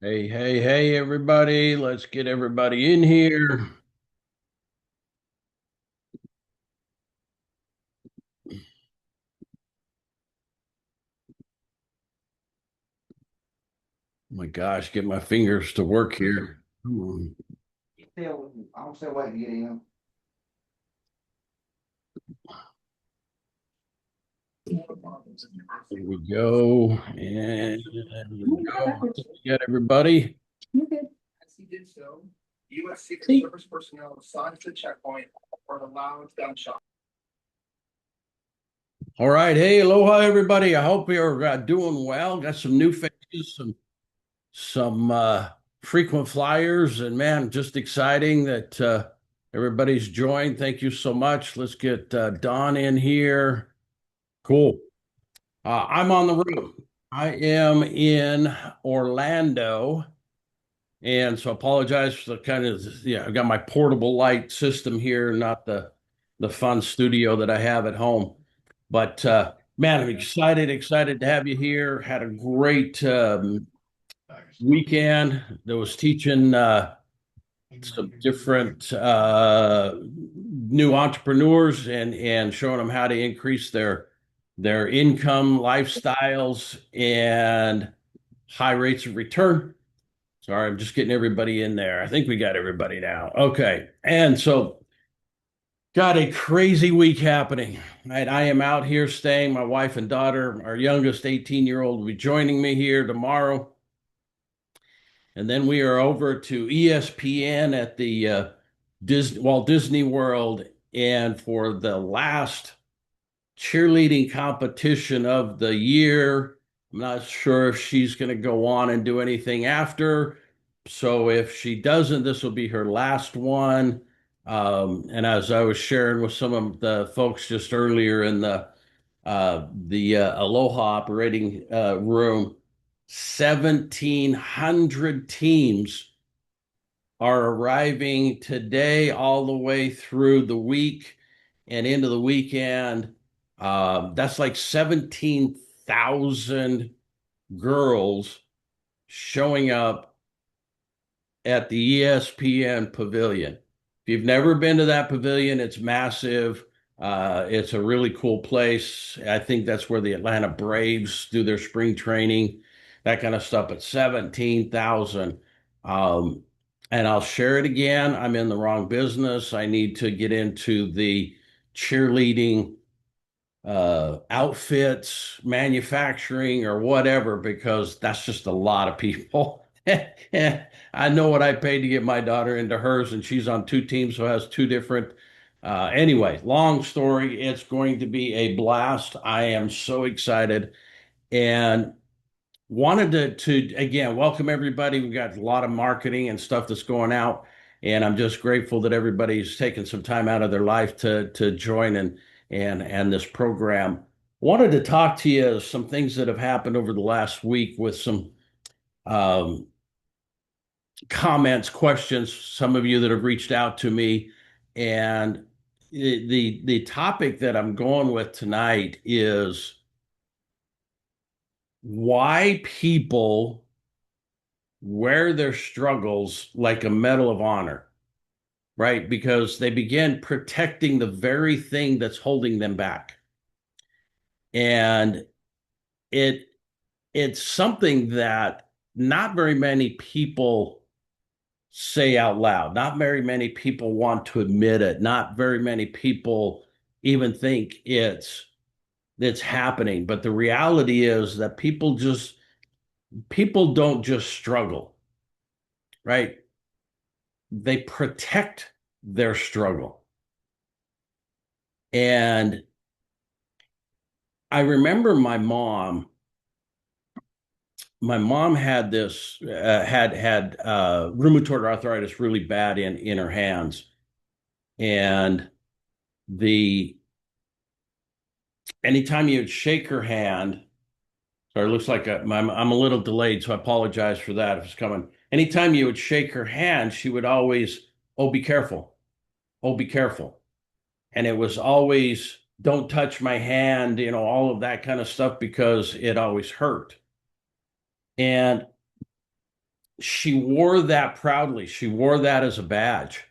Hey, hey, hey, everybody. Let's get everybody in here. Oh my gosh, get my fingers to work here. Come on. I'm still waiting to get in. Here we go. And there we go. We got everybody. As he did so, U.S. Secret Service personnel assigned to the checkpoint were allowed gunshot. All right. Hey, aloha, everybody. I hope you're doing well. Got some new faces, some frequent flyers, and man, just exciting that everybody's joined. Thank you so much. Let's get Don in here. Cool. I'm on the road. I am in Orlando, and so I apologize for the kind of yeah. I've got my portable light system here, not the fun studio that I have at home. But man, I'm excited to have you here. Had a great weekend. There was teaching some different new entrepreneurs and showing them how to increase their income, lifestyles, and high rates of return. Sorry, I'm just getting everybody in there. I think we got everybody now. Okay. And so got a crazy week happening. Right. I am out here staying. My wife and daughter, our youngest 18-year-old, will be joining me here tomorrow. And then we are over to ESPN at the Walt Disney World. And for the last cheerleading competition of the year, I'm not sure if she's going to go on and do anything after. So if she doesn't, this will be her last one. And as I was sharing with some of the folks just earlier in the Aloha operating room, 1,700 teams are arriving today, all the way through the week and into the weekend. That's like 17,000 girls showing up at the ESPN pavilion. If you've never been to that pavilion, it's massive. It's a really cool place. I think that's where the Atlanta Braves do their spring training, that kind of stuff. But 17,000. Um, and I'll share it again. I'm in the wrong business. I need to get into the cheerleading outfits, manufacturing, or whatever, because that's just a lot of people. I know what I paid to get my daughter into hers, and she's on two teams, so has two different. Anyway, long story. It's going to be a blast. I am so excited and wanted to again welcome everybody. We've got a lot of marketing and stuff that's going out, and I'm just grateful that everybody's taking some time out of their life to join and this program. Wanted to talk to you some things that have happened over the last week with some um, comments, questions, some of you that have reached out to me, and the topic that I'm going with tonight is why people wear their struggles like a medal of honor, right? Because they begin protecting the very thing that's holding them back. And it it's something that not very many people say out loud. Not very many people want to admit it. Not very many people even think it's happening. But the reality is that people don't just struggle, right? They protect their struggle. And I remember my mom had this had rheumatoid arthritis really bad in her hands, and the anytime you'd shake her hand, sorry, it looks like I'm a little delayed, so I apologize for that if it's coming. Anytime you would shake her hand, she would always, oh, be careful, oh, be careful, and it was always, don't touch my hand, all of that kind of stuff because it always hurt. And she wore that proudly. She wore that as a badge.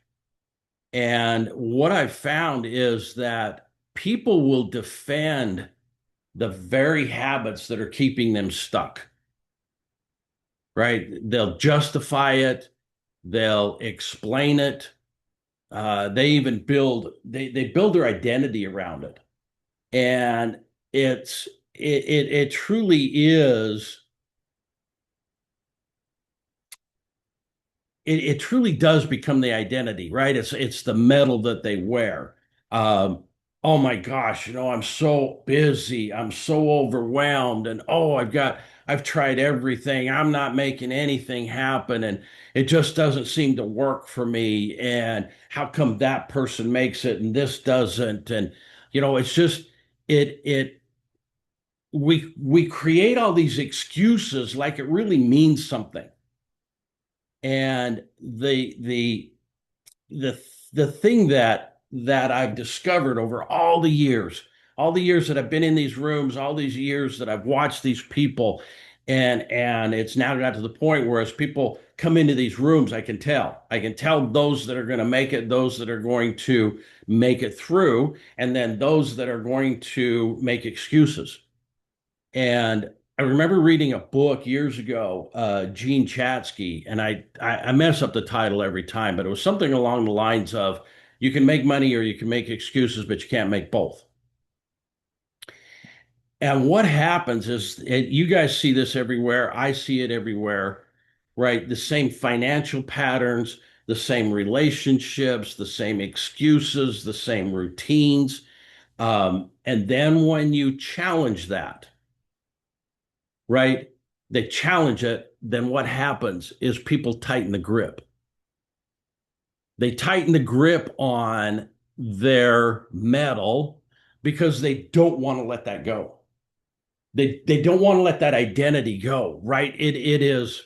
And what I've found is that people will defend the very habits that are keeping them stuck, right? They'll justify it, they'll explain it. They even they build their identity around it. And it truly is it truly does become the identity, right? It's the medal that they wear. Um, oh my gosh, I'm so busy, I'm so overwhelmed, and I've tried everything, I'm not making anything happen, and it just doesn't seem to work for me. And how come that person makes it and this doesn't? And it's just it we create all these excuses like it really means something. And the the thing that I've discovered over all the years that I've been in these rooms, all these years that I've watched these people, and it's now got to the point where as people come into these rooms, I can tell those that are going to make it, those that are going to make it through, and then those that are going to make excuses. And I remember reading a book years ago, Gene Chatsky, and I mess up the title every time, but it was something along the lines of you can make money or you can make excuses, but you can't make both. And what happens is, you guys see this everywhere. I see it everywhere, right? The same financial patterns, the same relationships, the same excuses, the same routines. And then when you challenge that, right? They challenge it, then what happens is people tighten the grip. They tighten the grip on their metal because they don't want to let that go. They don't want to let that identity go, right? It is,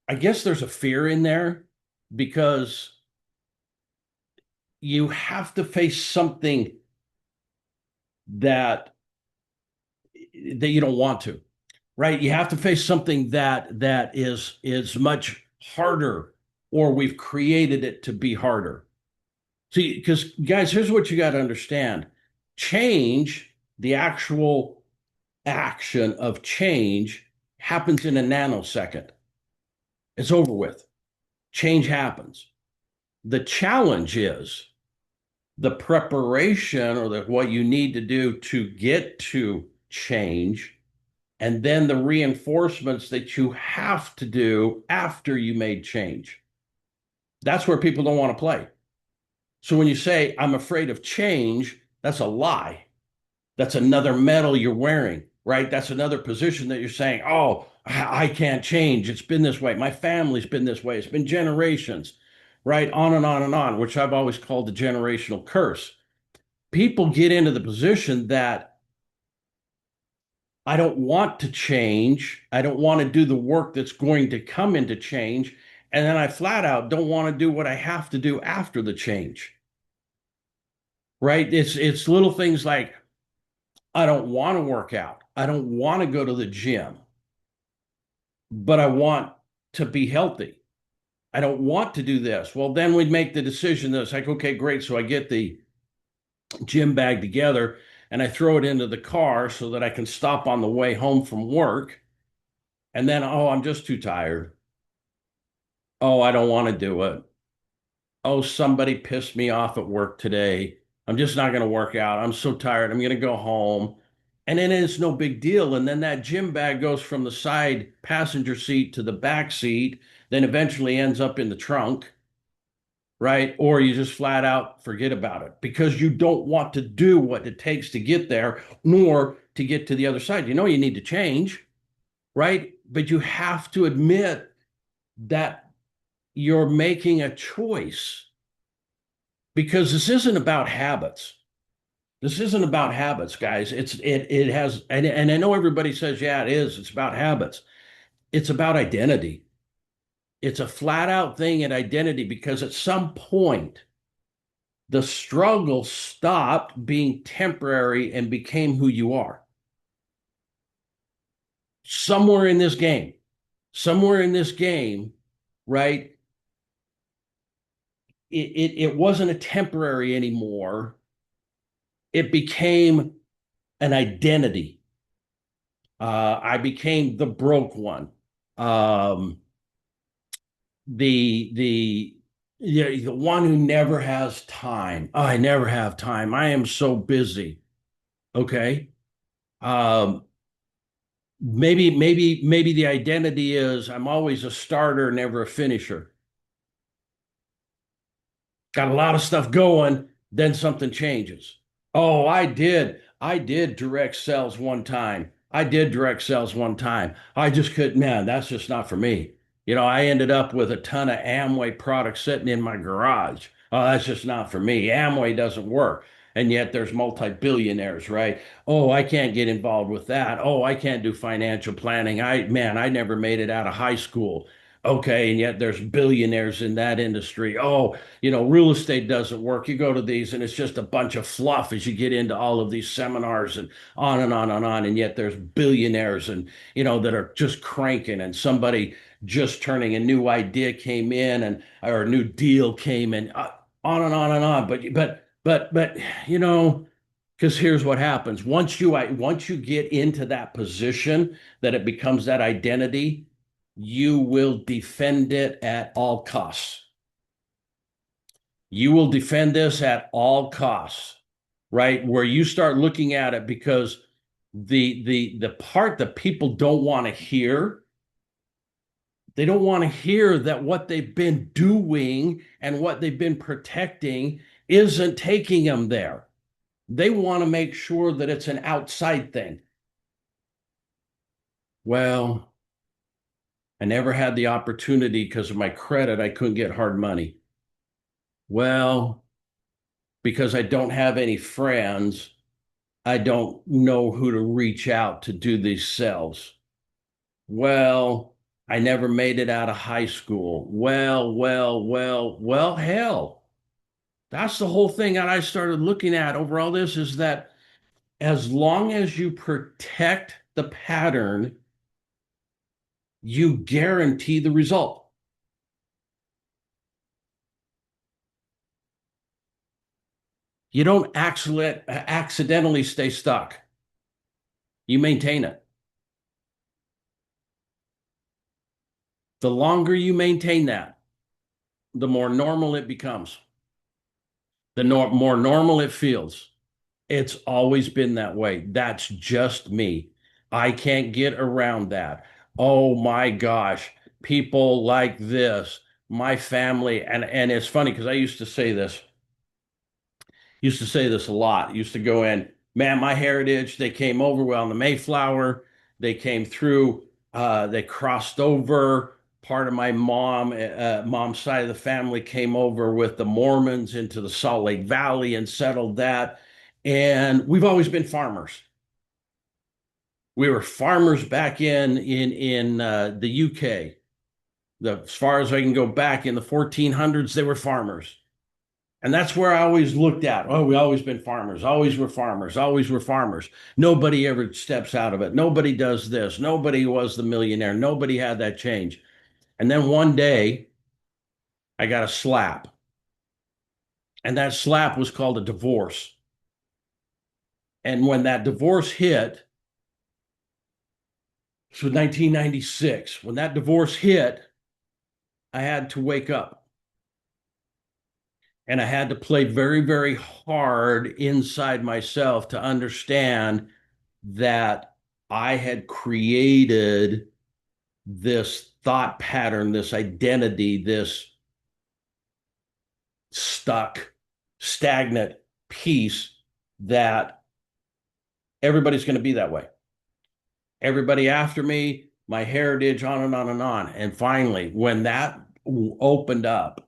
I guess there's a fear in there because you have to face something that you don't want to, right? You have to face something that is much harder, or we've created it to be harder. See, because guys, here's what you got to understand. Change, the actual action of change, happens in a nanosecond. It's over with. Change happens. The challenge is the preparation, or what you need to do to get to change, and then the reinforcements that you have to do after you made change. That's where people don't want to play. So when you say, I'm afraid of change, that's a lie. That's another medal you're wearing, right? That's another position that you're saying, oh, I can't change. It's been this way. My family's been this way. It's been generations, right? On and on and on, which I've always called the generational curse. People get into the position that I don't want to change. I don't want to do the work that's going to come into change. And then I flat out don't want to do what I have to do after the change. Right? It's little things like I don't want to work out. I don't want to go to the gym, but I want to be healthy. I don't want to do this. Well, then we'd make the decision that's like, okay, great. So I get the gym bag together and I throw it into the car so that I can stop on the way home from work. And then, oh, I'm just too tired. Oh, I don't want to do it. Oh, somebody pissed me off at work today. I'm just not going to work out. I'm so tired. I'm going to go home. And then it's no big deal. And then that gym bag goes from the side passenger seat to the back seat, then eventually ends up in the trunk, right? Or you just flat out forget about it because you don't want to do what it takes to get there, nor to get to the other side. You need to change, right? But you have to admit that you're making a choice, because this isn't about habits. This isn't about habits, guys. It has, and I know everybody says, yeah, it is. It's about habits. It's about identity. It's a flat out thing in identity, because at some point the struggle stopped, being temporary, and became who you are. somewhere in this game, somewhere in this game, right? It wasn't a temporary anymore. It became an identity. I became the broke one. Um, the yeah, the one who never has time. Oh, I never have time. I am so busy. Okay. Um, maybe the identity is I'm always a starter, never a finisher. Got a lot of stuff going, then something changes. Oh, I did direct sales one time. I did direct sales one time. I just couldn't, man, that's just not for me. I ended up with a ton of Amway products sitting in my garage. Oh, that's just not for me. Amway doesn't work. And yet there's multi-billionaires, right? Oh, I can't get involved with that. Oh, I can't do financial planning. I never made it out of high school. Okay, and yet there's billionaires in that industry. Oh, real estate doesn't work. You go to these and it's just a bunch of fluff as you get into all of these seminars and on and on and on. And yet there's billionaires and, that are just cranking and somebody just turning a new idea came in or a new deal came in, on and on and on. But, because here's what happens. Once you get into that position that it becomes that identity, you will defend it at all costs. You will defend this at all costs, right? Where you start looking at it because the part that people don't want to hear, they don't want to hear that what they've been doing and what they've been protecting isn't taking them there. They want to make sure that it's an outside thing. Well, I never had the opportunity because of my credit. I couldn't get hard money. Well, because I don't have any friends, I don't know who to reach out to do these sales. Well, I never made it out of high school. Well, hell. That's the whole thing that I started looking at over all this is that as long as you protect the pattern, you guarantee the result. You don't accidentally stay stuck. You maintain it. The longer you maintain that, the more normal it becomes, more normal it feels. It's always been that way. That's just me. I can't get around that. Oh my gosh, people like this, my family, and it's funny because I used to say this a lot. Used to go in, man, my heritage, they came over well on the Mayflower. They came through, they crossed over. Part of my mom's side of the family came over with the Mormons into the Salt Lake Valley and settled that. And we've always been farmers. We were farmers back in the UK. As far as I can go back in the 1400s, they were farmers. And that's where I always looked at. Oh, we always been farmers, always were farmers, always were farmers. Nobody ever steps out of it. Nobody does this. Nobody was the millionaire. Nobody had that change. And then one day I got a slap. And that slap was called a divorce. And when that divorce hit, so 1996, when that divorce hit, I had to wake up. And I had to play very, very hard inside myself to understand that I had created this thought pattern, this identity, this stagnant piece that everybody's going to be that way. Everybody after me, my heritage, on and on and on. And finally, when that opened up,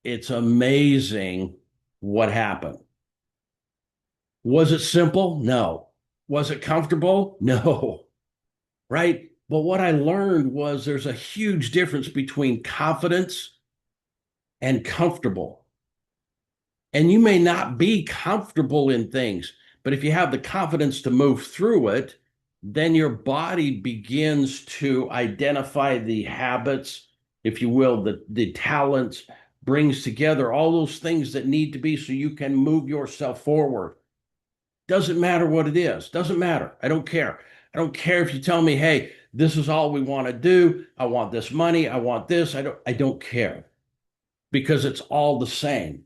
it's amazing what happened. Was it simple? No. Was it comfortable? No. Right? But what I learned was there's a huge difference between confidence and comfortable. And you may not be comfortable in things, but if you have the confidence to move through it, then your body begins to identify the habits, if you will, the talents, brings together all those things that need to be so you can move yourself forward. Doesn't matter what it is. Doesn't matter. I don't care. I don't care if you tell me, hey, this is all we want to do. I want this money. I want this. I don't care because it's all the same.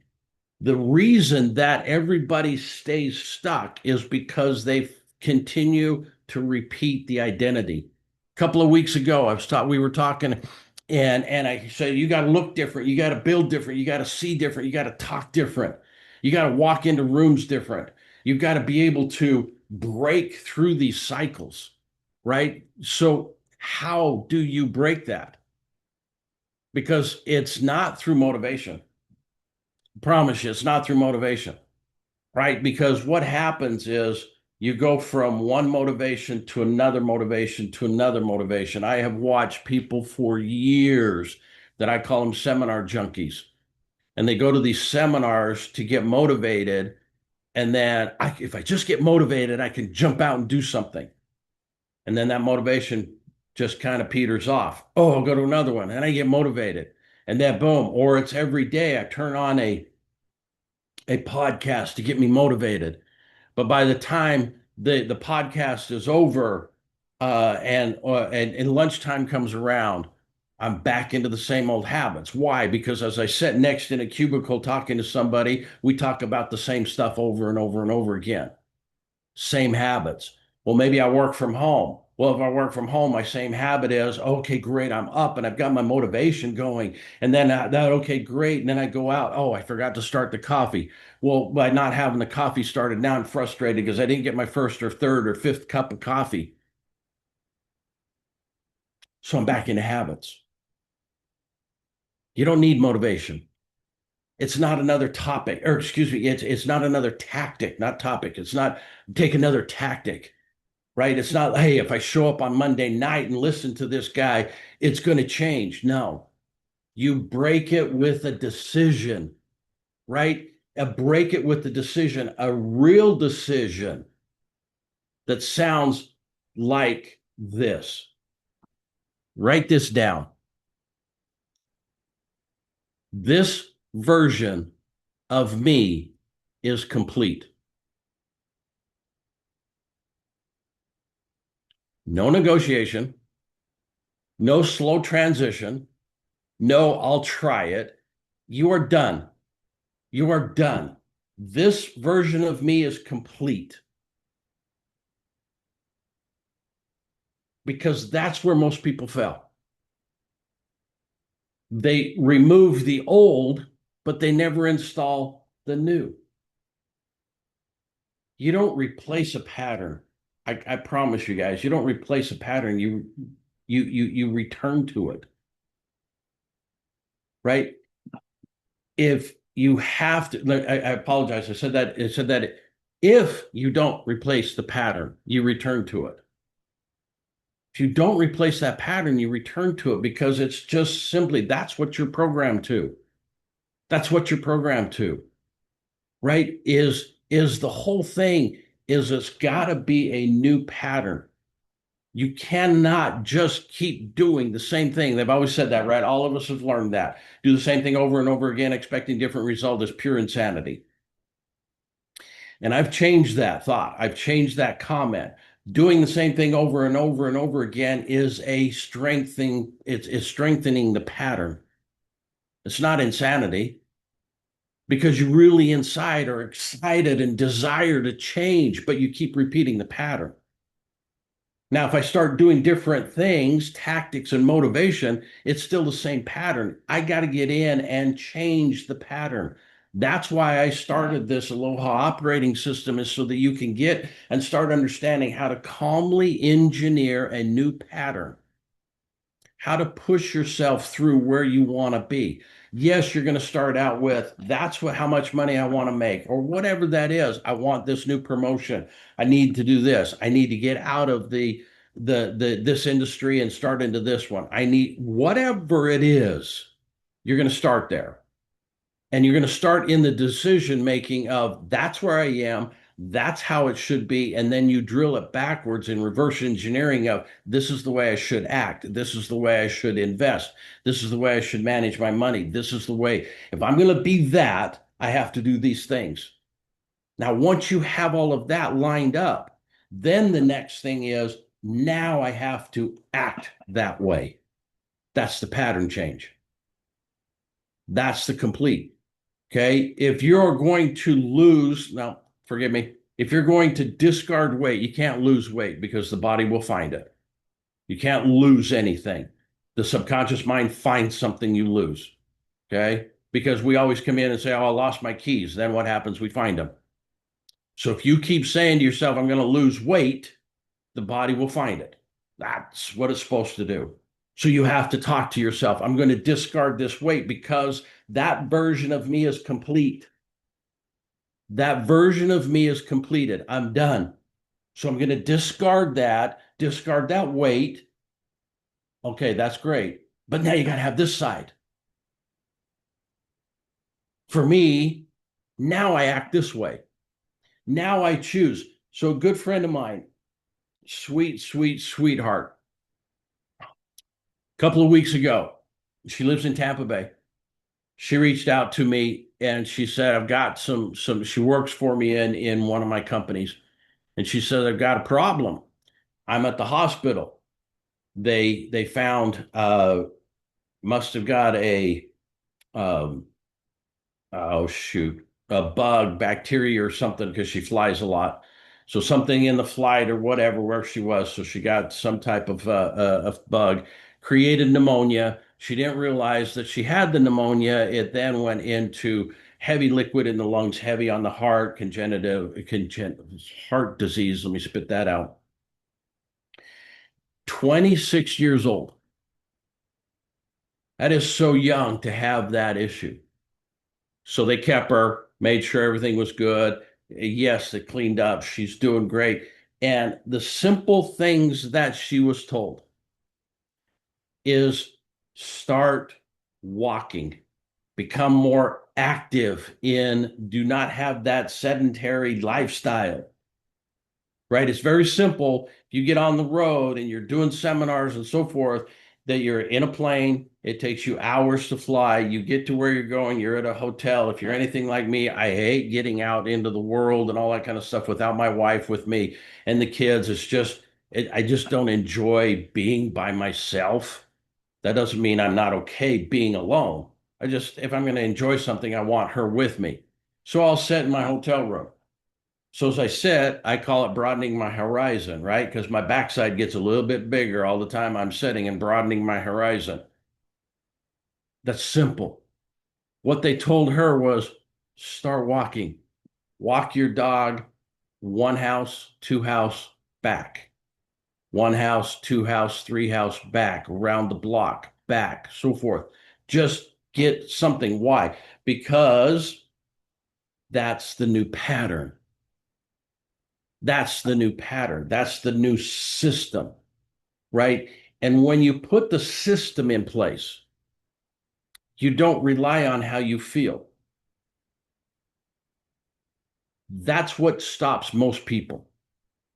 The reason that everybody stays stuck is because they continue to repeat the identity. A couple of weeks ago, we were talking, and I said, you got to look different, you got to build different, you got to see different, you got to talk different, you got to walk into rooms different. You've got to be able to break through these cycles, right? So how do you break that? Because it's not through motivation. I promise you, it's not through motivation. Right? Because what happens is you go from one motivation to another motivation to another motivation. I have watched people for years that I call them seminar junkies, and they go to these seminars to get motivated. And then if I just get motivated, I can jump out and do something. And then that motivation just kind of peters off. Oh, I'll go to another one and I get motivated. And then boom, or it's every day I turn on a podcast to get me motivated. But by the time the podcast is over, and lunchtime comes around, I'm back into the same old habits. Why? Because as I sit next in a cubicle talking to somebody, we talk about the same stuff over and over and over again. Same habits. Well, maybe I work from home. Well, if I work from home, my same habit is, okay, great, I'm up and I've got my motivation going. And then okay, great. And then I go out. Oh, I forgot to start the coffee. Well, by not having the coffee started, now I'm frustrated because I didn't get my first or third or fifth cup of coffee. So I'm back into habits. You don't need motivation. It's not another topic, or excuse me, it's not another tactic, not topic. It's not take another tactic, right? It's not, hey, if I show up on Monday night and listen to this guy, it's going to change. No, you break it with a decision, right? Break it with the decision, a real decision that sounds like this. Write this down. This version of me is complete. No negotiation, no slow transition, no, I'll try it. You are done. You are done. This version of me is complete. Because that's where most people fail. They remove the old, but they never install the new. You don't replace a pattern. I promise you guys, you don't replace a pattern. You return to it. Right? If you have to, I apologize. I said that if you don't replace the pattern, you return to it. If you don't replace that pattern, you return to it because it's just simply that's what you're programmed to. That's what you're programmed to, right? Is the whole thing is it's got to be a new pattern. You cannot just keep doing the same thing. They've always said that, right? All of us have learned that. Do the same thing over and over again, expecting different result is pure insanity. And I've changed that thought. I've changed that comment. Doing the same thing over and over and over again is a strengthening, it's strengthening the pattern. It's not insanity because you really inside are excited and desire to change, but you keep repeating the pattern. Now, if I start doing different things, tactics and motivation, it's still the same pattern. I got to get in and change the pattern. That's why I started this Aloha Operating System, is so that you can get and start understanding how to calmly engineer a new pattern, how to push yourself through where you want to be. Yes, you're going to start out with that's how much money I want to make, or whatever that is. I want this new promotion. I need to do this. I need to get out of this industry and start into this one. I need whatever it is. You're going to start there. And you're going to start in the decision making of that's where I am. That's how it should be. And then you drill it backwards in reverse engineering of this is the way I should act. This is the way I should invest. This is the way I should manage my money. This is the way, if I'm going to be that, I have to do these things. Now, once you have all of that lined up, then the next thing is now I have to act that way. That's the pattern change. That's the complete. Okay. If you're going to lose, now, forgive me, if you're going to discard weight, you can't lose weight because the body will find it. You can't lose anything. The subconscious mind finds something you lose. Okay. Because we always come in and say, oh, I lost my keys. Then what happens? We find them. So if you keep saying to yourself, I'm going to lose weight, the body will find it. That's what it's supposed to do. So you have to talk to yourself. I'm going to discard this weight because that version of me is complete. That version of me is completed. I'm done. So I'm going to discard that weight. Okay, that's great. But now you got to have this side. For me, now I act this way. Now I choose. So a good friend of mine, sweet, sweet, sweetheart, a couple of weeks ago, she lives in Tampa Bay. She reached out to me and she said, I've got she works for me in one of my companies. And she said, I've got a problem. I'm at the hospital. They found must have got a um, oh shoot, a bug, bacteria or something, because she flies a lot. So something in the flight or whatever, where she was. So she got some type of bug, created pneumonia. She didn't realize that she had the pneumonia. It then went into heavy liquid in the lungs, heavy on the heart, congenital heart disease. Let me spit that out. 26 years old. That is so young to have that issue. So they kept her, made sure everything was good. Yes, they cleaned up. She's doing great. And the simple things that she was told is start walking, become more active do not have that sedentary lifestyle, right? It's very simple. If you get on the road and you're doing seminars and so forth, that you're in a plane, it takes you hours to fly. You get to where you're going, you're at a hotel. If you're anything like me, I hate getting out into the world and all that kind of stuff without my wife with me and the kids. I just don't enjoy being by myself. That doesn't mean I'm not okay being alone. If I'm going to enjoy something, I want her with me. So I'll sit in my hotel room. So as I said, I call it broadening my horizon, right? Because my backside gets a little bit bigger all the time I'm sitting and broadening my horizon. That's simple. What they told her was start walking. Walk your dog 1 house, 2 house, back. 1 house, 2 house, 3 house, back, around the block, back, so forth. Just get something. Why? Because that's the new pattern. That's the new pattern. That's the new system, right? And when you put the system in place, you don't rely on how you feel. That's what stops most people,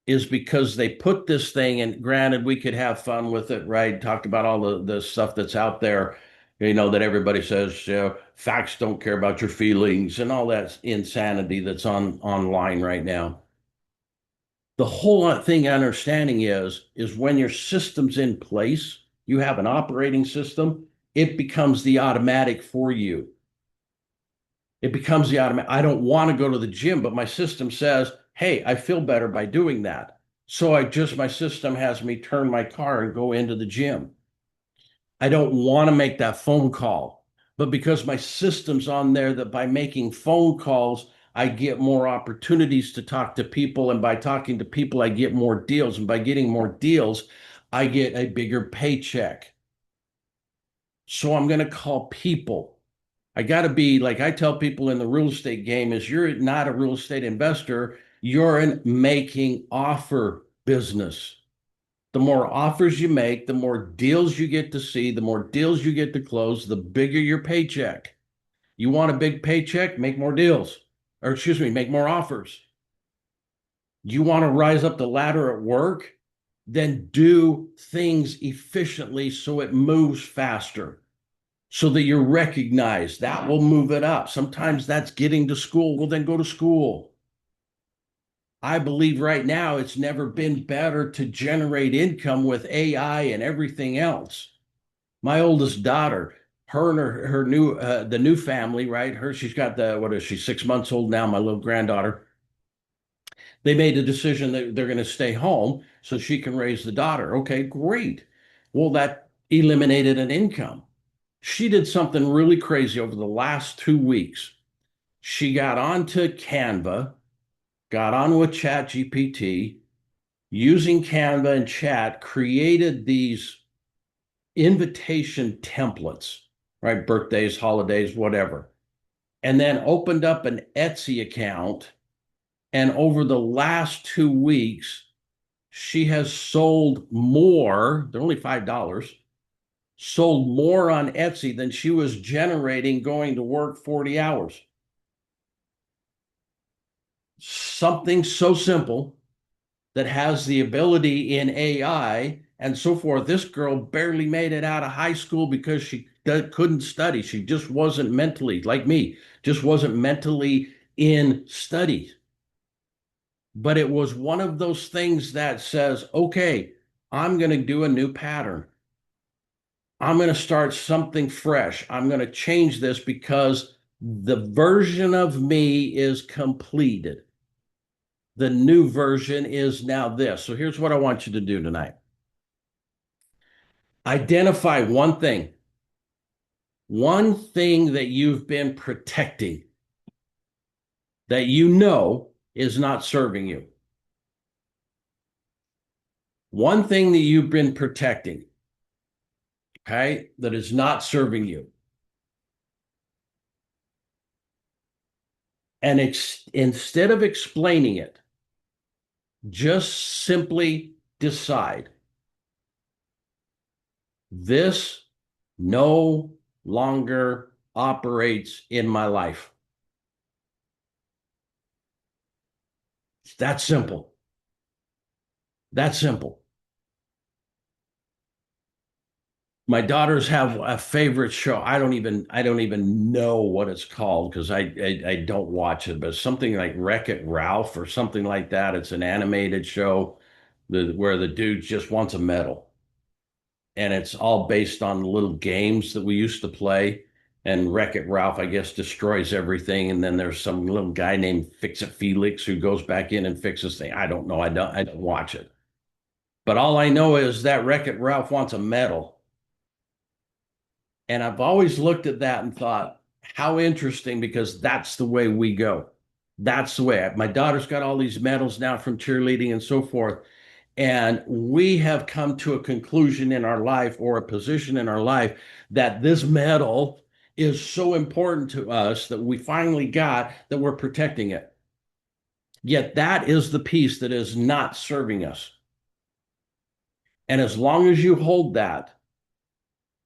is because they put this thing, and granted, we could have fun with it, right? Talk about all the stuff that's out there, that everybody says, facts don't care about your feelings and all that insanity that's online right now. The whole thing understanding is when your system's in place, you have an operating system, it becomes the automatic for you. It becomes the automatic. I don't want to go to the gym, but my system says, hey, I feel better by doing that. So my system has me turn my car and go into the gym. I don't want to make that phone call, but because my system's on there, that by making phone calls, I get more opportunities to talk to people. And by talking to people, I get more deals. And by getting more deals, I get a bigger paycheck. So I'm going to call people. I got to be, like I tell people in the real estate game, is you're not a real estate investor. You're in making offer business. The more offers you make, the more deals you get to see, the more deals you get to close, the bigger your paycheck. You want a big paycheck? Make more deals. Or excuse me, make more offers. You want to rise up the ladder at work? Then do things efficiently so it moves faster, so that you're recognized. That will move it up. Sometimes that's getting to school. Well, then go to school. I believe right now it's never been better to generate income with AI and everything else. My oldest daughter, her and her new the new family, right? She's got the what is she, 6 months old now, my little granddaughter. They made the decision that they're going to stay home so she can raise the daughter. Okay, great. Well, that eliminated an income. She did something really crazy over the last 2 weeks. She got onto Canva, got on with Chat GPT, using Canva and Chat, created these invitation templates, right? Birthdays, holidays, whatever. And then opened up an Etsy account. And over the last 2 weeks, she has sold more, they're only $5, sold more on Etsy than she was generating going to work 40 hours. Something so simple that has the ability in AI and so forth. This girl barely made it out of high school because she couldn't study. She just wasn't mentally, like me, just wasn't mentally in studies. But it was one of those things that says, okay, I'm going to do a new pattern. I'm going to start something fresh. I'm going to change this because the version of me is completed. The new version is now this. So here's what I want you to do tonight. Identify one thing that you've been protecting that you know is not serving you. One thing that you've been protecting, okay, that is not serving you. And instead of explaining it, just simply decide this no longer operates in my life. It's that simple. That simple. My daughters have a favorite show. I don't even know what it's called because I don't watch it, but it's something like Wreck-It Ralph or something like that. It's an animated show where the dude just wants a medal. And it's all based on little games that we used to play. And Wreck-It Ralph, I guess, destroys everything. And then there's some little guy named Fix-It Felix who goes back in and fixes things. I don't know. I don't watch it. But all I know is that Wreck-It Ralph wants a medal. And I've always looked at that and thought, how interesting, because that's the way we go. That's the way. My daughter's got all these medals now from cheerleading and so forth. And we have come to a conclusion in our life or a position in our life that this medal is so important to us that we finally got that we're protecting it. Yet that is the piece that is not serving us. And as long as you hold that,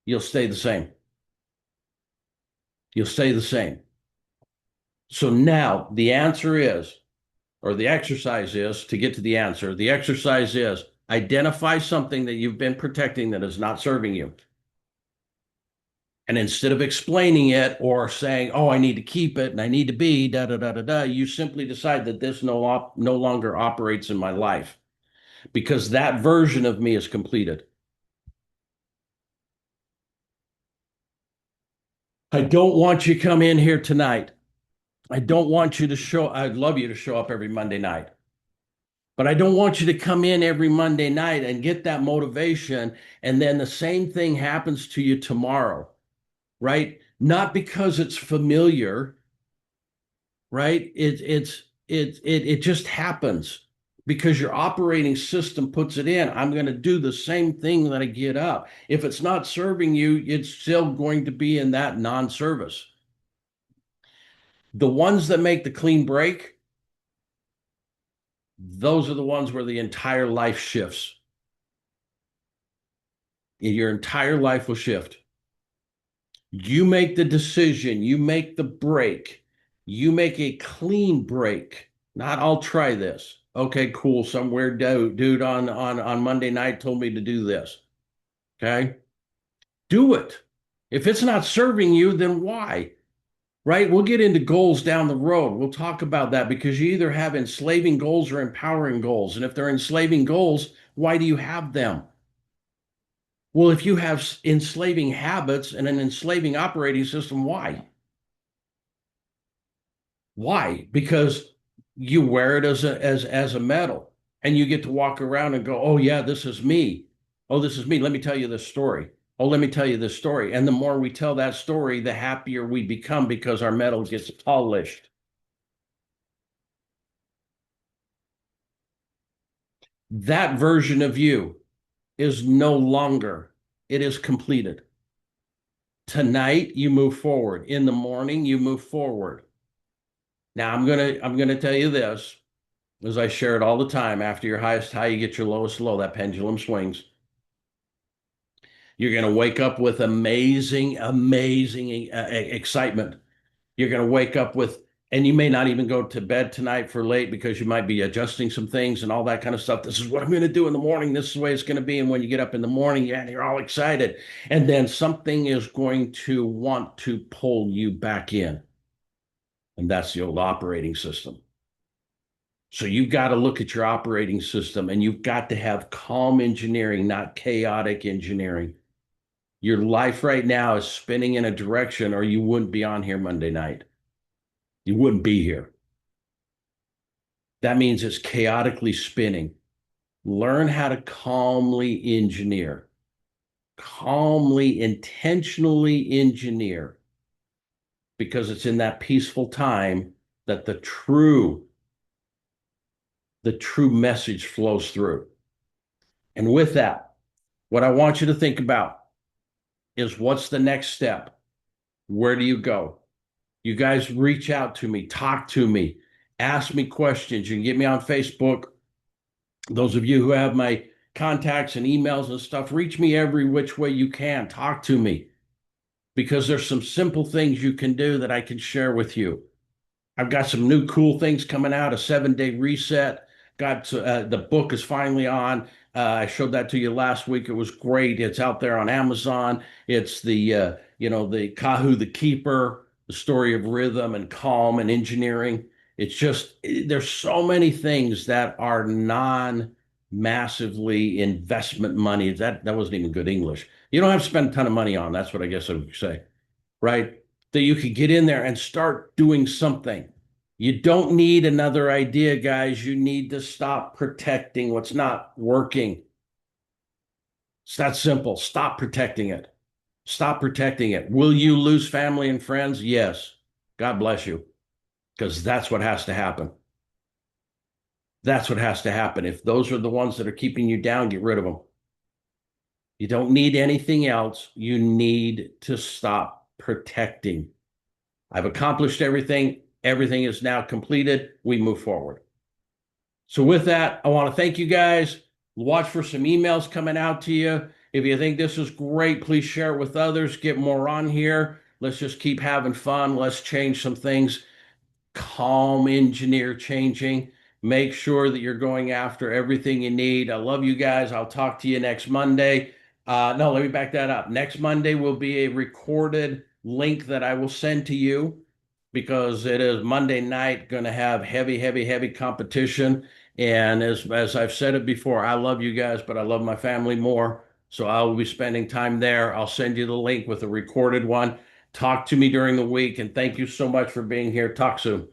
you'll stay the same. You'll stay the same. So now the answer is, or the exercise is to get to the answer. The exercise is identify something that you've been protecting that is not serving you. And instead of explaining it or saying, oh, I need to keep it and I need to be da da da da da, you simply decide that this no longer operates in my life because that version of me is completed. I don't want you to come in here tonight. I don't want you to show, I'd love you to show up every Monday night. But I don't want you to come in every Monday night and get that motivation. And then the same thing happens to you tomorrow, right? Not because it's familiar, right? It just happens because your operating system puts it in. I'm going to do the same thing that I get up. If it's not serving you, it's still going to be in that non-service. The ones that make the clean break, those are the ones where the entire life shifts. Your entire life will shift. You make the decision, you make the break, you make a clean break. Not I'll try this, Okay, cool. Some weird dude on Monday night told me to do this. Okay. Do it. If it's not serving you, then why? Right? We'll get into goals down the road. We'll talk about that because you either have enslaving goals or empowering goals. And if they're enslaving goals, why do you have them? Well, if you have enslaving habits and an enslaving operating system, why? Why? Because you wear it as a medal and you get to walk around and go, "Oh yeah, this is me. Oh, this is me. Let me tell you this story. Oh, let me tell you this story." And the more we tell that story, the happier we become because our medal gets polished. That version of you is no longer, it is completed. Tonight you move forward. In the morning you move forward. Now I'm gonna tell you this, as I share it all the time. After your highest high, you get your lowest low. That pendulum swings. You're gonna wake up with amazing excitement. You're gonna wake up with, and you may not even go to bed tonight for late because you might be adjusting some things and all that kind of stuff. This is what I'm gonna do in the morning. This is the way it's gonna be. And when you get up in the morning, yeah, you're all excited, and then something is going to want to pull you back in, and that's the old operating system. So you've got to look at your operating system and you've got to have calm engineering, not chaotic engineering. Your life right now is spinning in a direction, or you wouldn't be on here Monday night. You wouldn't be here. That means it's chaotically spinning. Learn how to calmly engineer, calmly, intentionally engineer, because it's in that peaceful time that the true message flows through. And with that, what I want you to think about is, what's the next step? Where do you go? You guys reach out to me, talk to me, ask me questions. You can get me on Facebook. Those of you who have my contacts and emails and stuff, reach me every which way you can. Talk to me because there's some simple things you can do that I can share with you. I've got some new cool things coming out, a 7-day reset. Got the book is finally on. I showed that to you last week. It was great. It's out there on Amazon. It's the Kahu the Keeper, the story of rhythm and calm and engineering. It's just there's so many things that are non-massively investment money. That wasn't even good English. You don't have to spend a ton of money on. That's what I guess I would say, right? That you could get in there and start doing something. You don't need another idea, guys. You need to stop protecting what's not working. It's that simple. Stop protecting it. Stop protecting it. Will you lose family and friends? Yes. God bless you, because that's what has to happen. That's what has to happen. If those are the ones that are keeping you down, get rid of them. You don't need anything else. You need to stop protecting. I've accomplished everything. Everything is now completed. We move forward. So with that, I want to thank you guys. Watch for some emails coming out to you. If you think this is great, please share it with others. Get more on here. Let's just keep having fun. Let's change some things. Calm engineer changing. Make sure that you're going after everything you need. I love you guys. I'll talk to you next Monday. No, let me back that up. Next Monday will be a recorded link that I will send to you because it is Monday night, going to have heavy competition. And as I've said it before, I love you guys, but I love my family more. So I will be spending time there. I'll send you the link with a recorded one. Talk to me during the week, and thank you so much for being here. Talk soon.